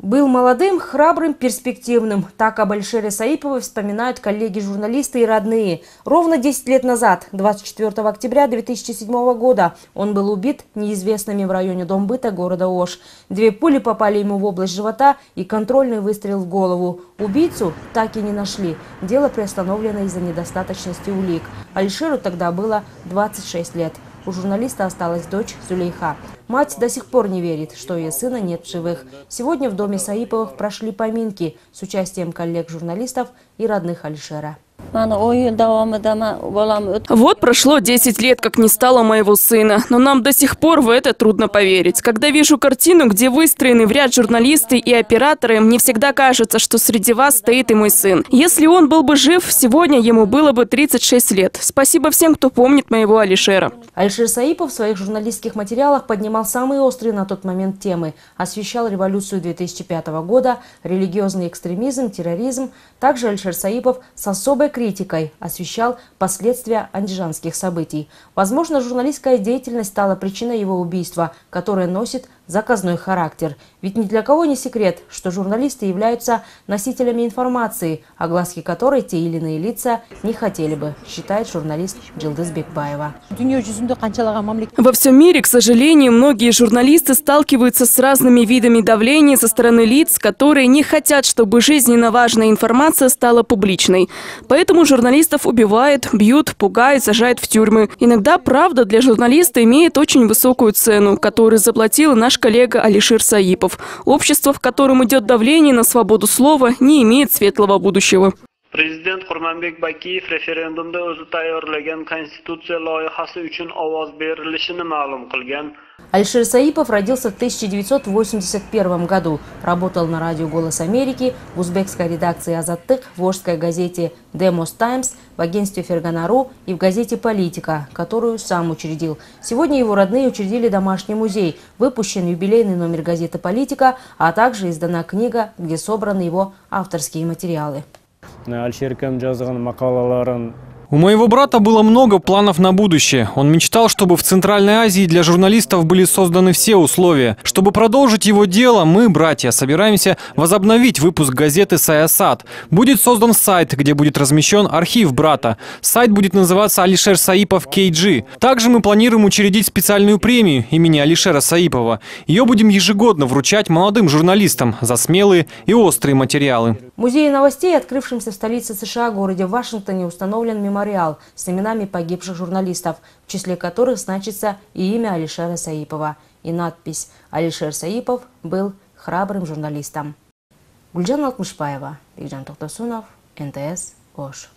Был молодым, храбрым, перспективным. Так об Алишере Саипове вспоминают коллеги-журналисты и родные. Ровно 10 лет назад, 24 октября 2007 года, он был убит неизвестными в районе Домбыта города Ош. 2 пули попали ему в область живота и контрольный выстрел в голову. Убийцу так и не нашли. Дело приостановлено из-за недостаточности улик. Алишеру тогда было 26 лет. У журналиста осталась дочь Зулейха. Мать до сих пор не верит, что ее сына нет в живых. Сегодня в доме Саиповых прошли поминки с участием коллег-журналистов и родных Алишера. Вот прошло 10 лет, как не стало моего сына. Но нам до сих пор в это трудно поверить. Когда вижу картину, где выстроены в ряд журналисты и операторы, мне всегда кажется, что среди вас стоит и мой сын. Если он был бы жив, сегодня ему было бы 36 лет. Спасибо всем, кто помнит моего Алишера. Алишер Саипов в своих журналистских материалах поднимал самые острые на тот момент темы. Освещал революцию 2005 года, религиозный экстремизм, терроризм. Также Алишер Саипов с особой критикой освещал последствия андижанских событий. Возможно, журналистская деятельность стала причиной его убийства, которое носит заказной характер. Ведь ни для кого не секрет, что журналисты являются носителями информации, огласки которой те или иные лица не хотели бы, считает журналист Джилдыз Бекбаева. Во всем мире, к сожалению, многие журналисты сталкиваются с разными видами давления со стороны лиц, которые не хотят, чтобы жизненно важная информация стала публичной. Поэтому журналистов убивают, бьют, пугают, сажают в тюрьмы. Иногда правда для журналиста имеет очень высокую цену, которую заплатил наш коллега Алишер Саипов. Общество, в котором идет давление на свободу слова, не имеет светлого будущего. Президент Курманбек Бакиев референдумда o'zi tayyorlagan konstitutsiya loyihasi uchun ovoz berilishini ma'lum qilgan. Алишер Саипов родился в 1981 году. Работал на радио «Голос Америки», в узбекской редакции «Азаттык», в ожской газете «Демос Таймс», в агентстве «Ферганару» и в газете «Политика», которую сам учредил. Сегодня его родные учредили домашний музей. Выпущен юбилейный номер газеты «Политика», а также издана книга, где собраны его авторские материалы. У моего брата было много планов на будущее. Он мечтал, чтобы в Центральной Азии для журналистов были созданы все условия. Чтобы продолжить его дело, мы, братья, собираемся возобновить выпуск газеты «Саясат». Будет создан сайт, где будет размещен архив брата. Сайт будет называться «Алишер Саипов KG». Также мы планируем учредить специальную премию имени Алишера Саипова. Ее будем ежегодно вручать молодым журналистам за смелые и острые материалы. В музее новостей, открывшемся в столице США, городе Вашингтоне, установлен мемориал с именами погибших журналистов, в числе которых значится и имя Алишера Саипова. И надпись «Алишер Саипов был храбрым журналистом». Гульжан Алтмышбаева, Бекжан Токтасунов, НТС, Ош.